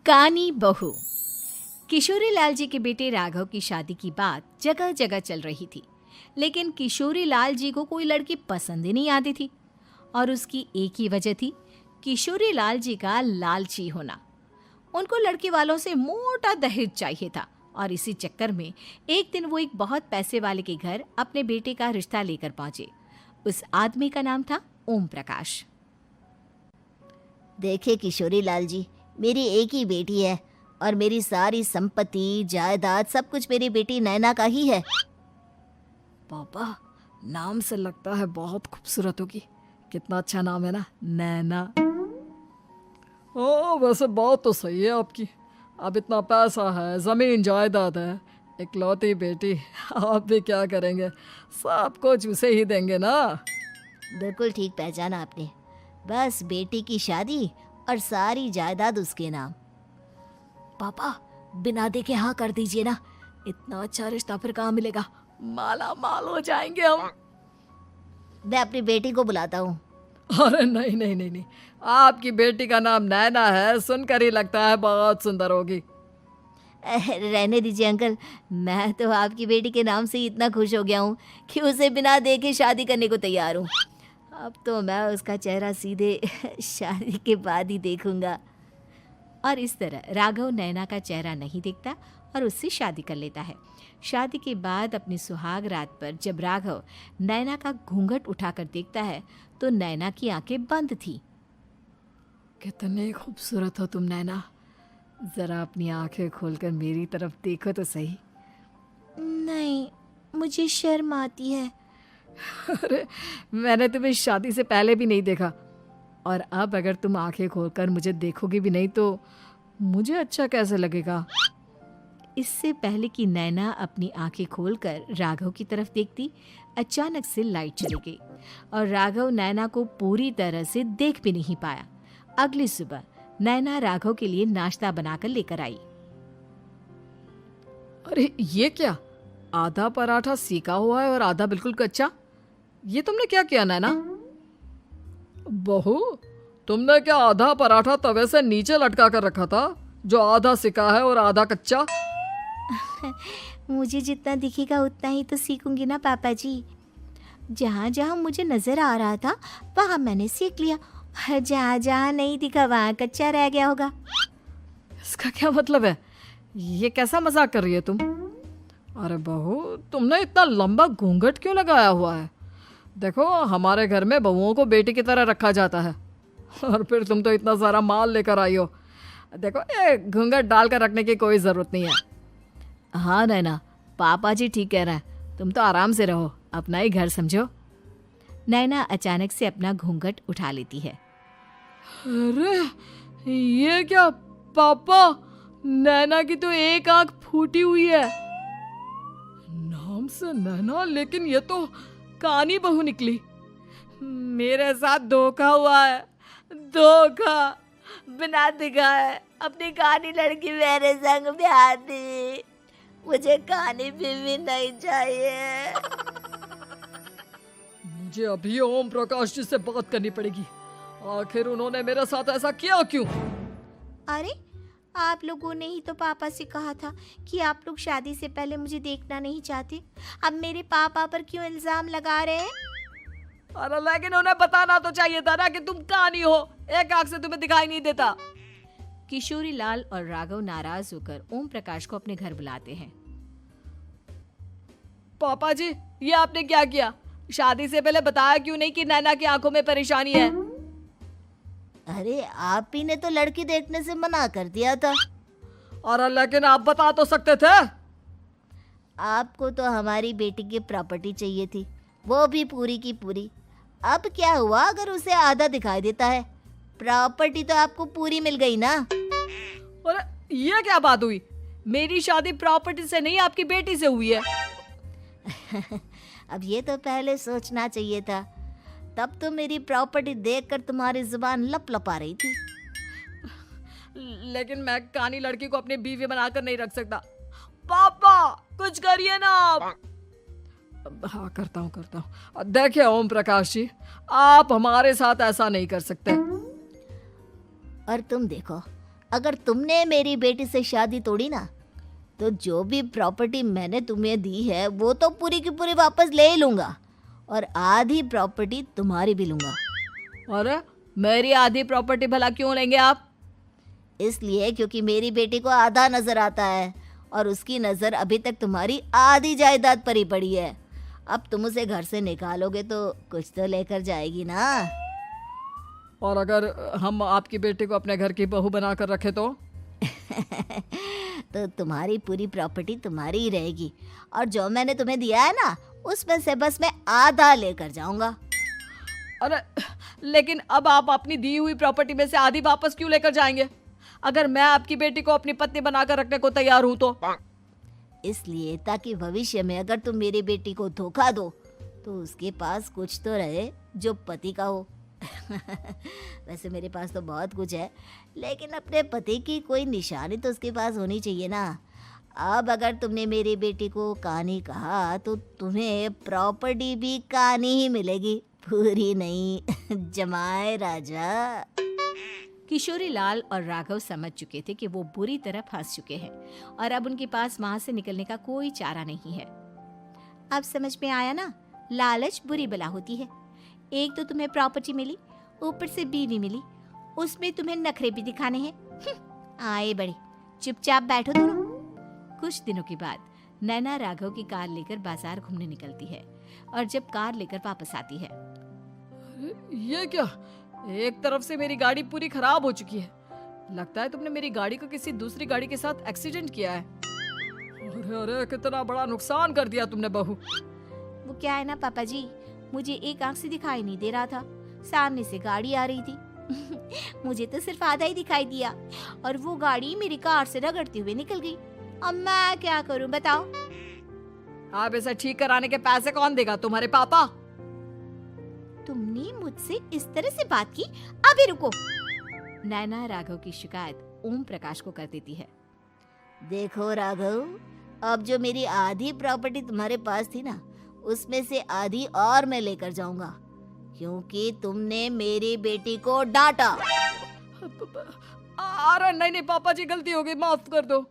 कानी बहू। किशोरी लाल जी के बेटे राघव की शादी की बात जगह जगह चल रही थी, लेकिन किशोरी लाल जी को कोई लड़की पसंद ही नहीं आती थी। और उसकी एक ही वजह थी, किशोरी लाल जी का लालची होना। उनको लड़की वालों से मोटा दहेज चाहिए था और इसी चक्कर में एक दिन वो एक बहुत पैसे वाले के घर अपने बेटे का रिश्ता लेकर पहुंचे। उस आदमी का नाम था ओम प्रकाश। देखे किशोरी लाल जी, मेरी एक ही बेटी है और मेरी सारी संपत्ति जायदाद सब कुछ मेरी बेटी नैना का ही है। पापा, नाम से लगता है बहुत खूबसूरत होगी। कितना अच्छा नाम है ना, नैना। ओ, वैसे बात तो सही है आपकी। अब इतना पैसा है, जमीन जायदाद है, इकलौती बेटी, आप भी क्या करेंगे? सब कुछ उसे ही देंगे ना। बिल्कुल ठीक पहचाना आपने। बस बेटी की शादी और सारी जायदाद उसके नाम। पापा, बिना देखे हाँ कर दीजिए ना। इतना अच्छा रिश्ता फिर कहाँ मिलेगा? माला माल हो जाएंगे हम। मैं अपनी बेटी को बुलाता हूँ। अरे नहीं नहीं नहीं नहीं, आपकी बेटी का नाम नैना है, सुनकर ही लगता है बहुत सुंदर होगी। रहने दीजिए अंकल, मैं तो आपकी बेटी के नाम से ही इतना खुश हो गया हूँ कि उसे बिना देखे शादी करने को तैयार हूँ। अब तो मैं उसका चेहरा सीधे शादी के बाद ही देखूंगा। और इस तरह राघव नैना का चेहरा नहीं देखता और उससे शादी कर लेता है। शादी के बाद अपनी सुहाग रात पर जब राघव नैना का घूंघट उठाकर देखता है तो नैना की आंखें बंद थी। कितनी खूबसूरत हो तुम नैना, जरा अपनी आंखें खोलकर मेरी तरफ देखो तो सही। नहीं, मुझे शर्म आती है। अरे, मैंने तुम्हें शादी से पहले भी नहीं देखा, और अब अगर तुम आंखें खोलकर मुझे देखोगी भी नहीं तो मुझे अच्छा कैसे लगेगा? इससे पहले कि नैना अपनी आंखें खोलकर राघव की तरफ देखती, अचानक से लाइट चली गई और राघव नैना को पूरी तरह से देख भी नहीं पाया। अगली सुबह नैना राघव के लिए नाश्ता बनाकर लेकर आई। अरे ये क्या, आधा पराठा सीका हुआ है और आधा बिल्कुल कच्चा। ये तुमने क्या किया नैना? बहू, तुमने क्या आधा पराठा तवे से नीचे लटका कर रखा था, जो आधा सिका है और आधा कच्चा? मुझे जितना दिखेगा उतना ही तो सीखूंगी ना पापा जी। जहाँ जहाँ मुझे नजर आ रहा था वहाँ मैंने सीख लिया, जहाँ जहाँ नहीं दिखा वहाँ कच्चा रह गया होगा। इसका क्या मतलब है? ये कैसा मजाक कर रही है तुम? अरे बहू, तुमने इतना लंबा घूंघट क्यों लगाया हुआ है? देखो, हमारे घर में बहुओं को बेटी की तरह रखा जाता है, और फिर तुम तो इतना सारा माल लेकर आई हो। देखो, ये घूंघट डालकर रखने की कोई ज़रूरत नहीं है। हाँ नैना, पापा जी ठीक कह रहे हैं, तुम तो आराम से रहो, अपना ही घर समझो। नैना अचानक से अपना घूंघट उठा लेती है। अरे ये क्या पापा, नैना की तो एक आंख फूटी हुई है। नाम से नैना, लेकिन ये तो कानी बहू निकली। मेरे साथ धोखा हुआ है, धोखा। बिना दिखाए अपनी कानी लड़की मेरे संग ब्याह दी। मुझे कानी बीवी नहीं चाहिए। मुझे अभी ओम प्रकाश जी से बात करनी पड़ेगी। आखिर उन्होंने मेरे साथ ऐसा किया क्यों? अरे, आप लोगों ने ही तो पापा से कहा था कि आप लोग शादी से पहले मुझे देखना नहीं चाहते। अब मेरे पापा पर क्यों इल्जाम लगा रहे हैं? अरे लेकिन उन्हें बताना तो चाहिए था ना कि तुम कानी हो, एक आंख से तुम्हें दिखाई नहीं देता। किशोरी लाल और राघव नाराज होकर ओम प्रकाश को अपने घर बुलाते हैं। पापा जी, ये आपने क्या किया? शादी से पहले बताया क्यों नहीं कि नैना की आंखों में परेशानी है? अरे, आप ही ने तो लड़की देखने से मना कर दिया था। और लेकिन आप बता तो सकते थे। आपको तो हमारी बेटी की प्रॉपर्टी चाहिए थी, वो भी पूरी की पूरी। अब क्या हुआ अगर उसे आधा दिखाई देता है? प्रॉपर्टी तो आपको पूरी मिल गई ना। अरे ये क्या बात हुई? मेरी शादी प्रॉपर्टी से नहीं, आपकी बेटी से हुई है। अब ये तो पहले सोचना चाहिए था, तब तो मेरी प्रॉपर्टी देखकर तुम्हारी जुबान लप लपा रही थी। लेकिन मैं कानी लड़की को अपनी बीवी बनाकर नहीं रख सकता। पापा, कुछ करिए ना आप। हाँ, करता हूँ। देखिए ओम प्रकाश जी, आप हमारे साथ ऐसा नहीं कर सकते। और तुम देखो, अगर तुमने मेरी बेटी से शादी तोड़ी ना, तो जो भी प्रॉपर्टी मैंने तुम्हें दी है वो तो पूरी की पूरी वापस ले ही लूँगा, और आधी प्रॉपर्टी तुम्हारी भी लूँगा। अरे मेरी आधी प्रॉपर्टी भला क्यों लेंगे आप? इसलिए क्योंकि मेरी बेटी को आधा नज़र आता है और उसकी नज़र अभी तक तुम्हारी आधी जायदाद पर ही पड़ी है। अब तुम उसे घर से निकालोगे तो कुछ तो लेकर जाएगी ना। और अगर हम आपकी बेटी को अपने घर की बहू बना कर रखे तो? तो तुम्हारी पूरी प्रॉपर्टी तुम्हारी ही रहेगी, और जो मैंने तुम्हें दिया है ना, उसमें से बस मैं आधा लेकर जाऊंगा। अरे लेकिन अब आप अपनी दी हुई प्रॉपर्टी में से आधी वापस क्यों लेकर जाएंगे? अगर मैं आपकी बेटी को अपनी पत्नी बनाकर रखने को तैयार हूं तो? इसलिए ताकि भविष्य में अगर तुम मेरी बेटी को धोखा दो तो उसके पास कुछ तो रहे जो पति का हो। वैसे मेरे पास तो बहुत कुछ है, लेकिन अपने पति की कोई निशानी तो उसके पास होनी चाहिए ना। अब अगर तुमने मेरी बेटी को कानी कहा तो तुम्हें प्रॉपर्टी भी कानी ही मिलेगी, पूरी नहीं। जमाए राजा। किशोरी लाल और राघव समझ चुके थे कि वो बुरी तरह फंस चुके हैं और अब उनके पास वहां से निकलने का कोई चारा नहीं है। अब समझ में आया ना, लालच बुरी बला होती है। एक तो तुम्हें प्रॉपर्टी मिली, ऊपर से बीवी मिली, उसमें तुम्हें नखरे भी दिखाने हैं। आए बड़े, चुपचाप बैठो दोनों। कुछ दिनों के बाद नैना राघव की कार लेकर बाजार घूमने निकलती है और जब कार लेकर वापस आती है, ये क्या? एक तरफ से मेरी गाड़ी पूरी खराब हो चुकी है। लगता है तुमने मेरी गाड़ी को किसी दूसरी गाड़ी के साथ एक्सीडेंट किया है। अरे अरे कितना बड़ा नुकसान कर दिया तुमने बहू। वो क्या है ना पापा जी, मुझे एक आंख से दिखाई नहीं दे रहा था, सामने से गाड़ी आ रही थी। मुझे तो सिर्फ आधा ही दिखाई दिया और वो गाड़ी मेरी कार से रगड़ते हुए निकल गई। अब मैं क्या करूं बताओ? आप इसे ठीक कराने के पैसे कौन देगा? तुम्हारे पापा? तुमने मुझसे इस तरह से बात की? अभी रुको। नैना राघव की शिकायत ओम प्रकाश को कर देती है। देखो राघव, अब जो मेरी आधी प्रॉपर्टी तुम्हारे पास थी ना, उसमें से आधी और मैं लेकर जाऊंगा, क्योंकि तुमने मेरी बेटी को डांटा। अरे नहीं नहीं पापा जी, गलती हो गई, माफ कर दो।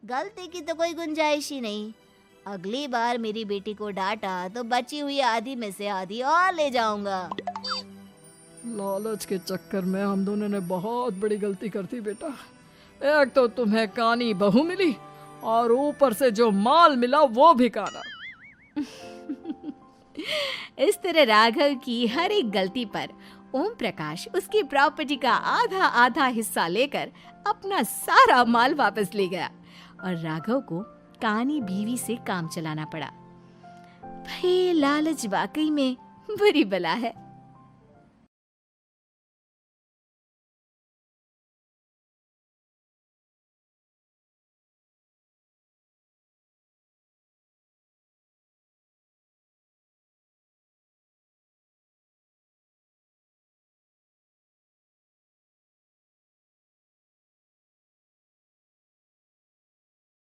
गलती की तो कोई गुंजाइश ही नहीं। अगली बार मेरी बेटी को डांटा तो बची हुई आधी में से आधी और ले जाऊंगा। लालच के चक्कर में हम दोनों ने बहुत बड़ी गलती कर दी बेटा। एक तो तुम्हें कानी बहू मिली और ऊपर से जो माल मिला वो भी काना। इस तरह राघव की हर एक गलती पर ओम प्रकाश उसकी प्रॉपर्टी का आधा आधा हिस्सा लेकर अपना सारा माल वापस ले गया और राघव को कानी बीवी से काम चलाना पड़ा। भाई लालच वाकई में बुरी बला है।